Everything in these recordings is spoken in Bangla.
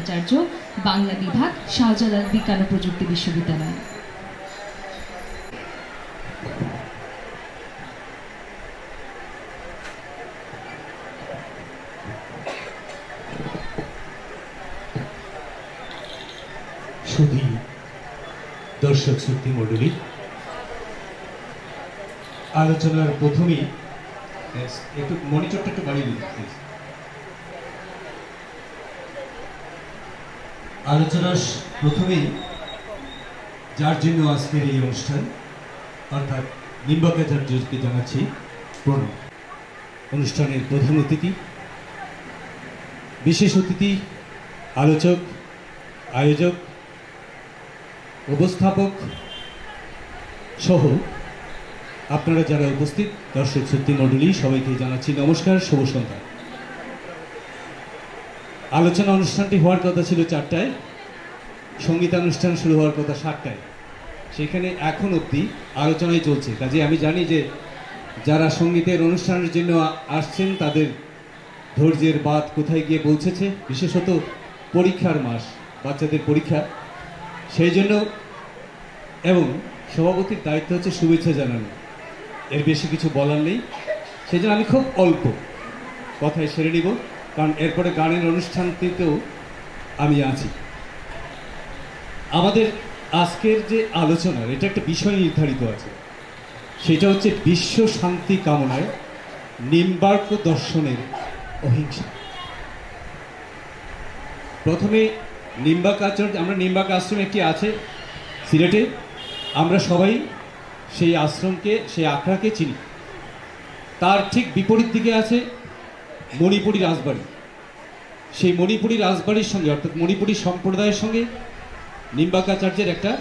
ভট্টাচার্য, বাংলা বিভাগ, শাহজালাল বিজ্ঞান ও প্রযুক্তি বিশ্ববিদ্যালয়। সুধী দর্শক শ্রোতৃ মণ্ডলী, আলোচনার প্রথমেই একটু মনিটরটা একটু বাড়িয়ে দিন প্লিজ। আলোচনার প্রথমেই যার জন্য আজকের এই অনুষ্ঠান অর্থাৎ নিম্বাকাচার্যকে জানাচ্ছি প্রণাম। অনুষ্ঠানের প্রধান অতিথি, বিশেষ অতিথি, আলোচক, আয়োজক, উপস্থাপক সহ আপনারা যারা উপস্থিত দর্শক শ্রোতৃ মণ্ডলী, সবাইকে জানাচ্ছি নমস্কার, শুভ সন্ধ্যা। আলোচনা অনুষ্ঠানটি হওয়ার কথা ছিল 4টায়, সঙ্গীতানুষ্ঠান শুরু হওয়ার কথা 7টায়, সেখানে এখন অবধি আলোচনাই চলছে। কাজে আমি জানি যে যারা সঙ্গীতের অনুষ্ঠানের জন্য আসছেন তাদের ধৈর্যের বাঁধ কোথায় গিয়ে পৌঁছেছে, বিশেষত পরীক্ষার মাস, বাচ্চাদের পরীক্ষা, সেই জন্য। এবং সভাপতির দায়িত্ব হচ্ছে শুভেচ্ছা জানানো, এর বেশি কিছু বলার নেই। সেই জন্য আমি খুব অল্প কথায় সেরে নিব, কারণ এরপরে গানের অনুষ্ঠানটিতেও আমি আছি। আমাদের আজকের যে আলোচনার এটা একটা বিষয় নির্ধারিত আছে, সেটা হচ্ছে বিশ্ব শান্তি কামনায় নিম্বার্ক দর্শনের অহিংসা। প্রথমে নিম্বাকাচার্য, আমরা নিম্বাক আশ্রম একটি আছে সিলেটে, আমরা সবাই সেই আশ্রমকে, সেই আখড়াকে চিনি। তার ঠিক বিপরীত দিকে আছে মণিপুরী রাজবাড়ি। সেই মণিপুরী রাজবাড়ির সঙ্গে অর্থাৎ মণিপুরী সম্প্রদায়ের সঙ্গে নিম্বাকাচার্যের একটা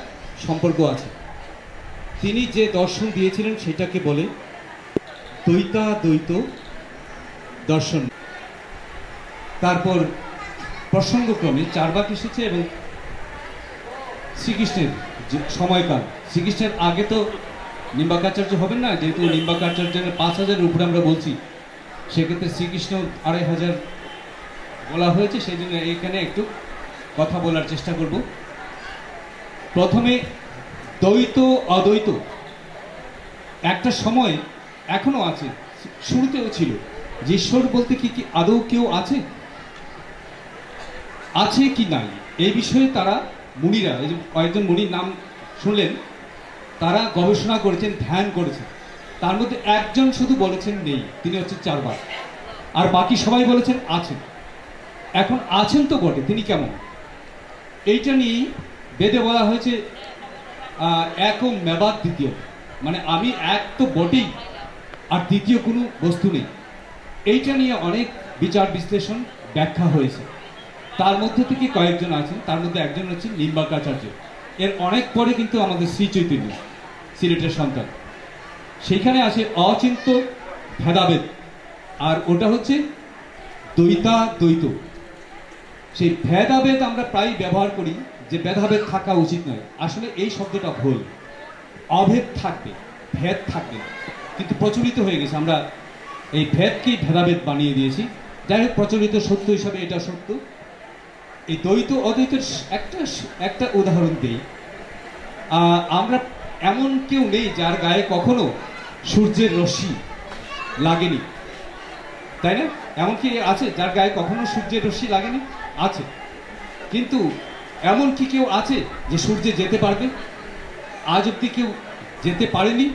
সম্পর্ক আছে। তিনি যে দর্শন দিয়েছিলেন সেটাকে বলে দ্বৈতাদ্বৈত দর্শন। তারপর প্রসঙ্গক্রমে চারবাক এসেছে এবং শ্রীকৃষ্ণের সময়কাল। শ্রীকৃষ্ণের আগে তো নিম্বাকাচার্য হবেন না, যেহেতু নিম্বাকাচার্যের 5000-এর উপরে আমরা বলছি, সেক্ষেত্রে শ্রীকৃষ্ণ 2500 বলা হয়েছে, সেই জন্য এখানে একটু কথা বলার চেষ্টা করব। প্রথমে দ্বৈত অদ্বৈত একটা সময় এখনো আছে, শুরুতেও ছিল। যে ঈশ্বর বলতে কি আদৌ কেউ আছে, আছে কি নাই, এই বিষয়ে তারা মুনিরা, এই যে কয়েকজন মুনির নাম শুনলেন, তারা গবেষণা করেছেন, ধ্যান করেছেন। তার মধ্যে একজন শুধু বলেছেন নেই, তিনি হচ্ছেন চারবাক, আর বাকি সবাই বলেছেন আছেন। এখন আছেন তো বটে, তিনি কেমন, এইটা নিয়েই বেদে বলা হয়েছে একম মেবাদ দ্বিতীয়, মানে আমি এক তো বটেই, আর দ্বিতীয় কোনো বস্তু নেই। এইটা নিয়ে অনেক বিচার বিশ্লেষণ ব্যাখ্যা হয়েছে। তার মধ্যে থেকে কয়েকজন আছেন, তার মধ্যে একজন হচ্ছেন নিম্বাকাচার্য। এর অনেক পরে কিন্তু আমাদের শ্রী চৈতন্য, সিলেটের সন্তান, সেইখানে আছে অচিন্ত ভেদাভেদ, আর ওটা হচ্ছে দ্বৈতাদ্বৈত। সেই ভেদাভেদ আমরা প্রায় ব্যবহার করি যে ভেদাভেদ থাকা উচিত নয়, আসলে এই শব্দটা ভুল। অভেদ থাকবে, ভেদ থাকবে না, কিন্তু প্রচলিত হয়ে গেছে, আমরা এই ভেদকেই ভেদাভেদ বানিয়ে দিয়েছি। যাই হোক, প্রচলিত সত্য হিসাবে এটা সত্য। এই দ্বৈত অদ্বৈতের একটা উদাহরণ দিই। আমরা এমন কেউ নেই যার গায়ে কখনো সূর্যের রশ্মি লাগেনি, তাই না? এমন কি আছে যার গায়ে কখনো সূর্যের রশ্মি লাগেনি? আছে। কিন্তু এমন কি কেউ আছে যে সূর্যে যেতে পারবে? আজ অব্দি কেউ যেতে পারেনি,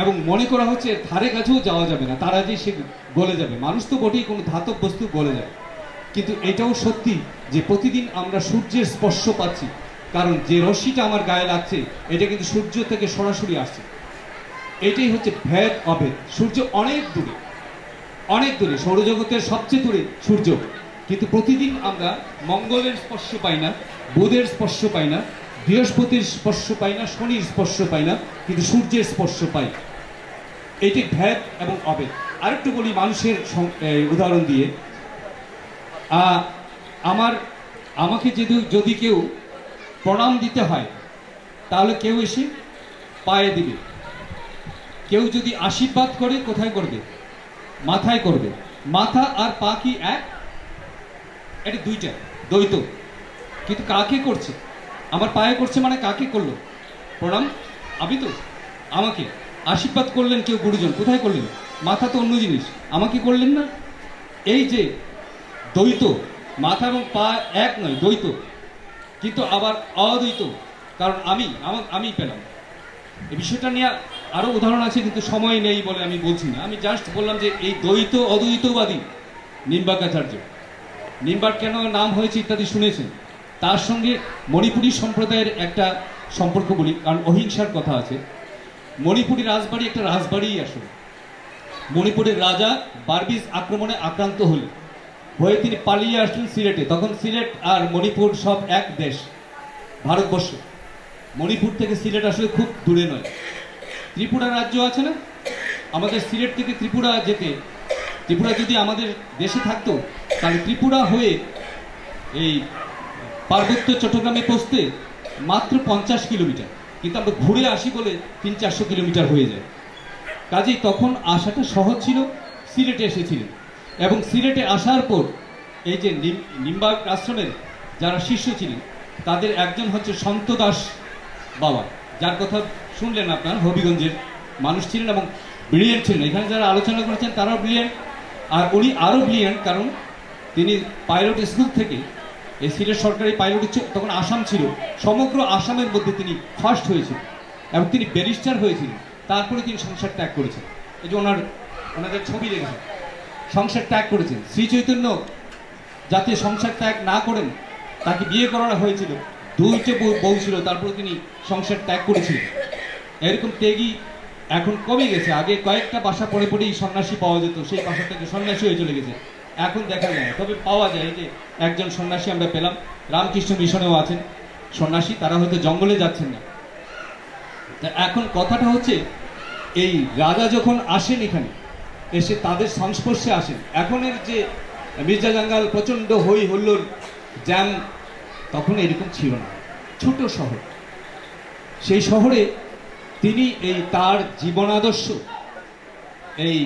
এবং মনে করা হচ্ছে ধারে কাছেও যাওয়া যাবে না, তারা যে সে গলে যাবে। মানুষ তো বটেই, কোনো ধাতব বস্তু গলে যায়। কিন্তু এটাও সত্যি যে প্রতিদিন আমরা সূর্যের স্পর্শ পাচ্ছি, কারণ যে রশ্মিটা আমার গায়ে লাগছে এটা কিন্তু সূর্য থেকে সরাসরি আসছে। এটাই হচ্ছে ভেদ অভেদ। সূর্য অনেক দূরে, অনেক দূরে, সৌরজগতের সবচেয়ে দূরে সূর্য, কিন্তু প্রতিদিন আমরা মঙ্গলের স্পর্শ পাই না, বুধের স্পর্শ পাই না, বৃহস্পতির স্পর্শ পাই না, শনির স্পর্শ পাই না, কিন্তু সূর্যের স্পর্শ পাই। এটি ভেদ এবং অভেদ। আরেকটু বলি মানুষের উদাহরণ দিয়ে। আমাকে যদি কেউ প্রণাম দিতে হয়, তাহলে কেউ এসে পায়ে দিবে। কেউ যদি আশীর্বাদ করে, কোথায় করবে? মাথায় করবে। মাথা আর পা কি এক? এটা দুইটা, দ্বৈত। কিন্তু কাকে করছে? আমার পায়ে করছে মানে কাকে করলো? প্রণাম আমি তো, আমাকে আশীর্বাদ করলেন কেউ গুরুজন, কোথায় করলেন? মাথা তো অন্য জিনিস, আমাকে করলেন না। এই যে দ্বৈত, মাথা এবং পা এক নয়, দ্বৈত, কিন্তু আবার অদ্বৈত, কারণ আমি পেলাম। এই বিষয়টা নিয়ে আরো উদাহরণ আছে, কিন্তু সময় নেই বলে আমি বলছি না। আমি জাস্ট বললাম যে এই দ্বৈত অদ্বৈতবাদী নিম্বাকাচার্য, নিম্বাক কেন নাম হয়েছে ইত্যাদি শুনেছেন। তার সঙ্গে মণিপুরী সম্প্রদায়ের একটা সম্পর্ক বলি, কারণ অহিংসার কথা আছে। মণিপুরী রাজবাড়ি একটা রাজবাড়িই আসলে। মণিপুরের রাজা বার্মিজ আক্রমণে আক্রান্ত হয়ে তিনি পালিয়ে আসলেন সিলেটে। তখন সিলেট আর মণিপুর সব এক দেশ, ভারতবর্ষ। মণিপুর থেকে সিলেট আসলে খুব দূরে নয়। ত্রিপুরা রাজ্য আছে না, আমাদের সিলেট থেকে ত্রিপুরা যেতে, ত্রিপুরা যদি আমাদের দেশে থাকতো তাহলে ত্রিপুরা হয়ে এই পার্বত্য চট্টগ্রামে পৌঁছতে মাত্র 50 কিলোমিটার, কিন্তু আমরা ঘুরে আসি বলে 300-400 কিলোমিটার হয়ে যায়। কাজেই তখন আসাটা সহজ ছিল। সিলেটে এসেছিলেন, এবং সিলেটে আসার পর এই যে নিম্বার্ক আশ্রমের যারা শিষ্য ছিলেন তাদের একজন হচ্ছে সন্ত দাস বাবা, যার কথা শুনলেন আপনার, হবিগঞ্জের মানুষ ছিলেন এবং ব্রিলিয়েন্ট ছিলেন। এখানে যারা আলোচনা করেছেন তারাও ব্রিলিয়েন্ট, আর উনি আরও ব্রিলিয়েন্ট, কারণ তিনি পাইলট স্কুল থেকে, এই সিলেট সরকারি পাইলট তখন আসাম ছিল, সমগ্র আসামের মধ্যে তিনি ফার্স্ট হয়েছিলেন এবং তিনি ব্যারিস্টার হয়েছিলেন। তারপরে তিনি সংসার ত্যাগ করেছেন। এই যে ওনাদের ছবি রেখেছেন, সংসার ত্যাগ করেছেন। শ্রী চৈতন্য যাতে সংসার ত্যাগ না করেন, তাকে বিয়ে করা হয়েছিল, 2টি বউ ছিল, তারপরে তিনি সংসার ত্যাগ করেছিলেন। এরকম ত্যাগী এখন কমে গেছে। আগে কয়েকটা বাসা পড়ে পড়েই সন্ন্যাসী পাওয়া যেত, সেই বাসা থেকে সন্ন্যাসী হয়ে চলে গেছে, এখন দেখা যায় না। তবে পাওয়া যায় যে একজন সন্ন্যাসী আমরা পেলাম, রামকৃষ্ণ মিশনেও আছেন সন্ন্যাসী, তারা হয়তো জঙ্গলে যাচ্ছেন না। এখন কথাটা হচ্ছে, এই রাজা যখন আসেন এখানে, এসে তাদের সংস্পর্শে আসেন, এখনের যে মির্জা জাঙ্গাল প্রচণ্ড হই হুল্লোড় জ্যাম, তখন এরকম ছিল না। ছোট শহর, সেই শহরে তিনি এই তার জীবনাদর্শ, এই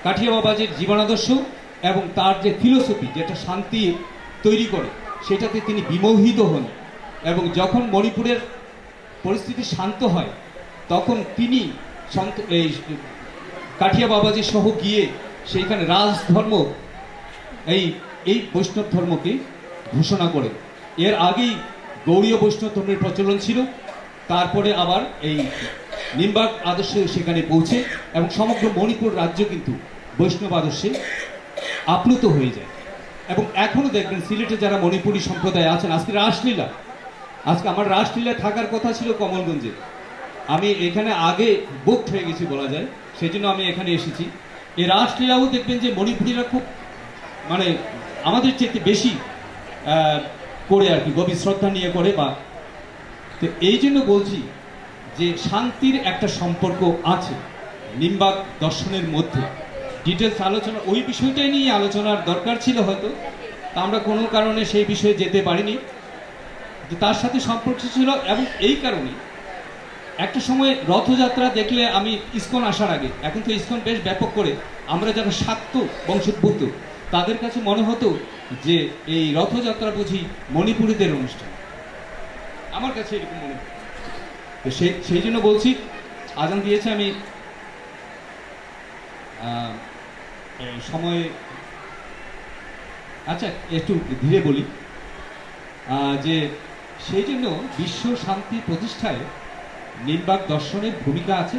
কাঠিয়া বাবাজির জীবনাদর্শ এবং তার যে ফিলোসফি, যেটা শান্তি তৈরি করে, সেটাতে তিনি বিমোহিত হন। এবং যখন মণিপুরের পরিস্থিতি শান্ত হয়, তখন তিনি এই কাঠিয়া বাবাজি সহ গিয়ে সেইখানে রাজধর্ম, এই বৈষ্ণব ধর্মকে ঘোষণা করেন। এর আগেই গৌড়ীয় বৈষ্ণব ধর্মের প্রচলন ছিল, তারপরে আবার এই নিম্বার্ক আদর্শে সেখানে পৌঁছে, এবং সমগ্র মণিপুর রাজ্য কিন্তু বৈষ্ণব আদর্শে আপ্লুত হয়ে যায়। এবং এখনো দেখবেন সিলেটে যারা মণিপুরী সম্প্রদায় আছেন, আজকে রাসলীলা, আজকে আমার রাসলীলায় থাকার কথা ছিল কমলগঞ্জে, আমি এখানে আগে বুক হয়ে গেছি বলা যায়, সেই জন্য আমি এখানে এসেছি। এই রাসলীলাও দেখবেন যে মণিপুরীরা খুব, মানে আমাদের চেয়ে বেশি করে আর কি, গভীর শ্রদ্ধা নিয়ে করে। বা তো এই জন্য বলছি যে শান্তির একটা সম্পর্ক আছে নিম্বার্ক দর্শনের মধ্যে। ডিটেলস আলোচনা, ওই বিষয়টাই নিয়ে আলোচনার দরকার ছিল হয়তো, তা আমরা কোনো কারণে সেই বিষয়ে যেতে পারিনি। তার সাথে সম্পর্ক ছিল, এবং এই কারণে একটা সময় রথযাত্রা দেখলে, আমি ইসকন আসার আগে, এখন তো ইসকন বেশ ব্যাপক করে, আমরা যারা শাক্ত বংশোদ্ভূত তাদের কাছে মনে হতো যে এই রথযাত্রা বুঝি মণিপুরীদের অনুষ্ঠান, আমার কাছে এরকম মনে হতো। তো সেই জন্য বলছি, আজান দিয়েছে, আমি সময়, আচ্ছা একটু ধীরে বলি, যে সেই জন্য বিশ্ব শান্তি প্রতিষ্ঠায় নিম্বার্ক দর্শনের ভূমিকা আছে।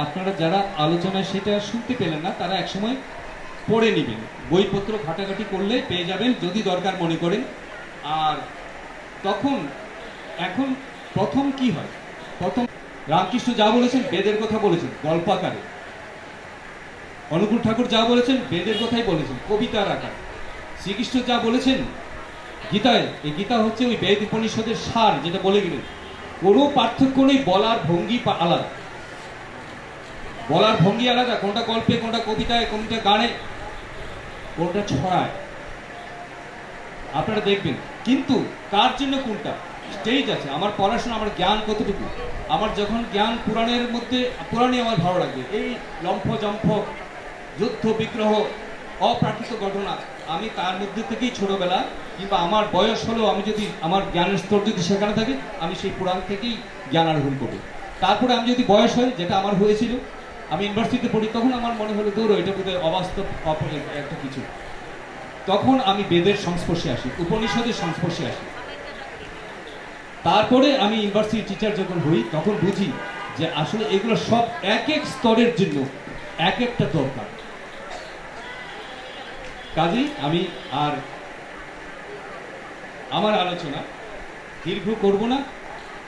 আপনারা যারা আলোচনায় সেটা শুনতে পেলেন না, তারা একসময় পড়ে নেবেন, বইপত্র ঘাটাঘাটি করলে পেয়ে যাবেন যদি দরকার মনে করেন। আর তখন, এখন প্রথম কি হয়, প্রথম রামকৃষ্ণ যা বলেছেন বেদের কথা বলেছেন গল্পাকারে, অনুকূল ঠাকুর যা বলেছেন বেদের কথাই বলেছেন কবিতার আকার, শ্রীকৃষ্ণ যা বলেছেন গীতায়, এই গীতা হচ্ছে ওই বেদ উপনিষদের সার, যেটা বলে গেলেন। কোনো পার্থক্য নেই, বলার ভঙ্গি আলাদা, বলার ভঙ্গি আলাদা, কোনটা গল্পে, কোনটা কবিতায়, কোনটা গানে, কোনটা ছড়ায়, আপনারা দেখবেন। কিন্তু কার জন্য কোনটা স্টেজ আছে, আমার পড়াশোনা, আমার জ্ঞান কতটুকু, আমার যখন জ্ঞান পুরাণের মধ্যে, পুরাণে আমার ভালো লাগবে, এই লম্ফ জম্ফ, যুদ্ধ বিগ্রহ, অপ্রাকৃত ঘটনা আমি তার মধ্যে থেকেই ছোটবেলা কিংবা আমার বয়স হলেও আমি যদি আমার জ্ঞানের স্তর যদি সেখানে থাকে আমি সেই পুরাণ থেকেই জ্ঞান আরোহণ করবো। তারপরে আমি যদি বয়স হয়, যেটা আমার হয়েছিল, আমি ইউনিভার্সিটিতে পড়ি, তখন আমার মনে হলো দৌড়ো এটা বোধহয় অবাস্তব একটা কিছু। তখন আমি বেদের সংস্পর্শে আসি, উপনিষদের সংস্পর্শে আসি। তারপরে আমি ইউনিভার্সিটি টিচার যখন হই তখন বুঝি যে আসলে এগুলো সব এক এক স্তরের জন্য এক একটা দরকার। কাজেই আমি আর আমার আলোচনা দীর্ঘ করব না।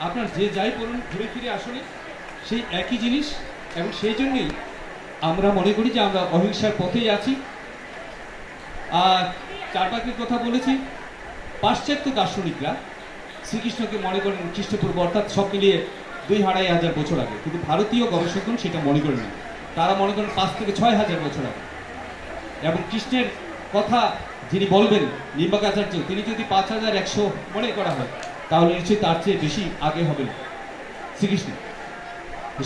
আপনার যে যাই বলুন, ঘুরে ফিরে আসলে সেই একই জিনিস, এবং সেই জন্যই আমরা মনে করি যে আমরা অহিংসার পথেই আছি। আর চারবাকের কথা বলেছি, পাশ্চাত্য দার্শনিকরা শ্রীকৃষ্ণকে মনে করেন খ্রিস্টপূর্ব, অর্থাৎ সব মিলিয়ে 2,500 বছর আগে, কিন্তু ভারতীয় গবেষকগণ সেটা মনে করেন না। তারা মনে করেন 5 থেকে 6,000 বছর আগে। এবং কৃষ্ণের কথা যিনি বলবেন, নিম্বাকাচার্য, তিনি যদি 5,100 মনে করা হয় তাহলে নিশ্চয়ই তার চেয়ে বেশি আগে হবেন শ্রীকৃষ্ণ।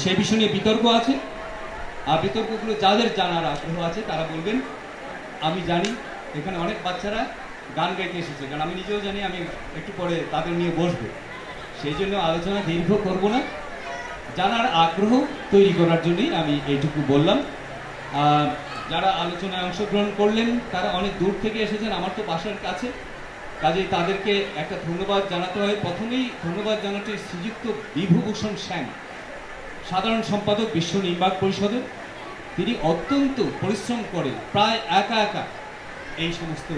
সেই বিষয় নিয়ে বিতর্ক আছে, আর বিতর্কগুলো যাদের জানার আগ্রহ আছে তারা বলবেন। আমি জানি এখানে অনেক বাচ্চারা গান গাইতে এসেছে, কারণ আমি নিজেও জানি আমি একটু পরে তাদের নিয়ে বসবো। সেই জন্য আলোচনা দীর্ঘ করব না, জানার আগ্রহ তৈরি করার জন্যই আমি এইটুকু বললাম। যারা আলোচনায় অংশগ্রহণ করলেন তারা অনেক দূর থেকে এসেছেন, আমার তো বাসার কাছে, কাজেই তাদেরকে একটা ধন্যবাদ জানাতে হয়। প্রথমেই ধন্যবাদ জানাতে শ্রীযুক্ত বিভূভূষণ শ্যাম, সাধারণ সম্পাদক বিশ্ব নির্বাক পরিষদের। তিনি অত্যন্ত পরিশ্রম করে প্রায় একা একা এই সমস্ত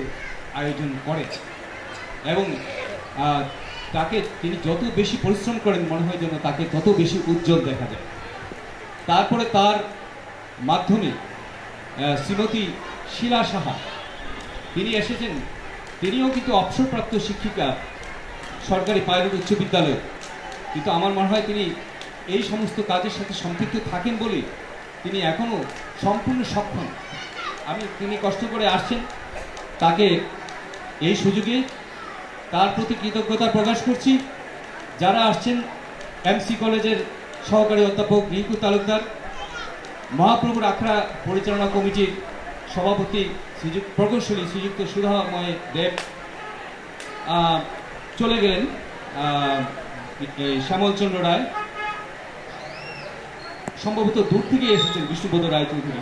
আয়োজন করেন, এবং তাকে তিনি যত বেশি পরিশ্রম করেন মনে হয় যেন তাকে তত বেশি উজ্জ্বল দেখা যায়। তারপরে তার মাধ্যমে শ্রীমতী শিলা সাহা তিনি এসেছেন, তিনিও কিন্তু অবসরপ্রাপ্ত শিক্ষিকা সরকারি পাইলট উচ্চ বিদ্যালয়, কিন্তু আমার মনে হয় তিনি এই সমস্ত কাজের সাথে সম্পৃক্ত থাকেন বলে তিনি এখনও সম্পূর্ণ সক্ষম। তিনি কষ্ট করে আসছেন, তাকে এই সুযোগে তার প্রতি কৃতজ্ঞতা প্রকাশ করছি। যারা আসছেন, এমসি কলেজের সহকারী অধ্যাপক রিঙ্কু তালুকদার, মহাপ্রভুর আখড়া পরিচালনা কমিটির সভাপতি প্রকৌশলী শ্রীযুক্ত সুধাময় দেব, চলে গেলেন শ্যামলচন্দ্র রায়, সম্ভবত দূর থেকে এসেছেন বিষ্ণুপদ রায়চৌধুরী,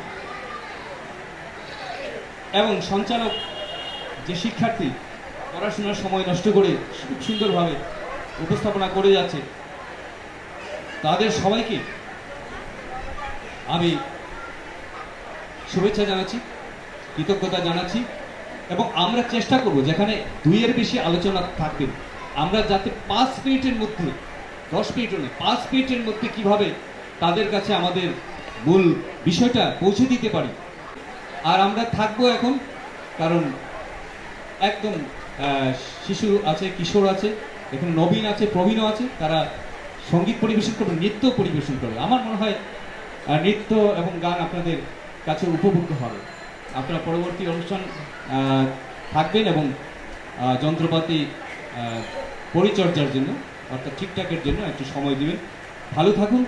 এবং সঞ্চালক যে শিক্ষার্থী পড়াশোনার সময় নষ্ট করে খুব সুন্দরভাবে উপস্থাপনা করে যাচ্ছে, তাদের সবাইকে আমি শুভেচ্ছা জানাচ্ছি, কৃতজ্ঞতা জানাচ্ছি। এবং আমরা চেষ্টা করব যেখানে 2-এর বেশি আলোচনা থাকবে, আমরা যাতে 5 মিনিটের মধ্যে, 10 মিনিটও নেই, 5 মিনিটের মধ্যে কিভাবে তাদের কাছে আমাদের মূল বিষয়টা পৌঁছে দিতে পারি। আর আমরা থাকবো এখন, কারণ একদম শিশু আছে, কিশোর আছে, এখানে নবীন আছে, প্রবীণও আছে, তারা সঙ্গীত পরিবেশন করবে, নৃত্য পরিবেশন করবে। আমার মনে হয় নৃত্য এবং গান আপনাদের কাছে উপভোগ্য হবে। আপনারা পরবর্তী অনুষ্ঠান থাকবেন এবং যন্ত্রপাতি পরিচর্যার জন্য, অর্থাৎ ঠিকঠাকের জন্য একটু সময় দিবেন। ভালো থাকুন,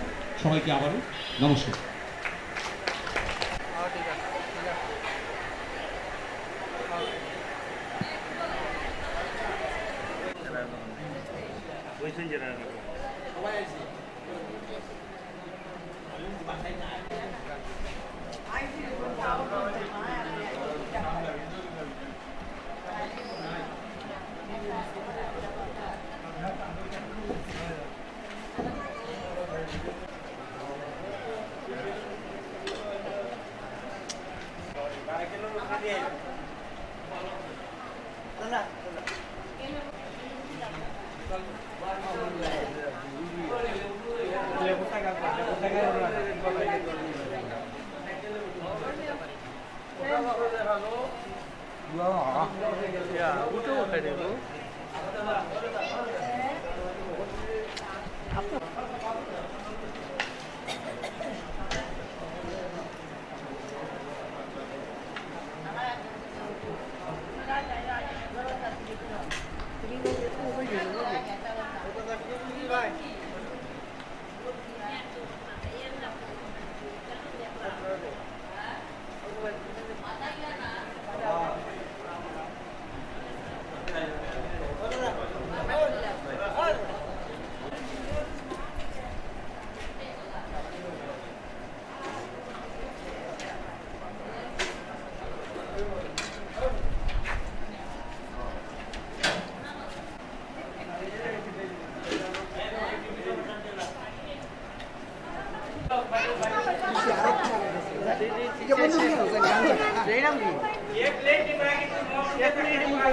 সবাইকে আবারও নমস্কার। Ya, udah kayak dulu.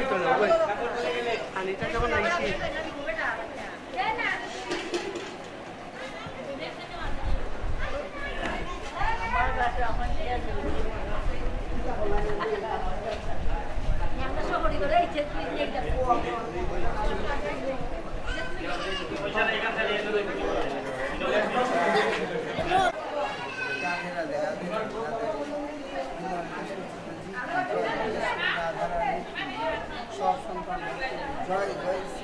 তো না ওই পানিটা যখন আইছি সব সন্তান জয় জয়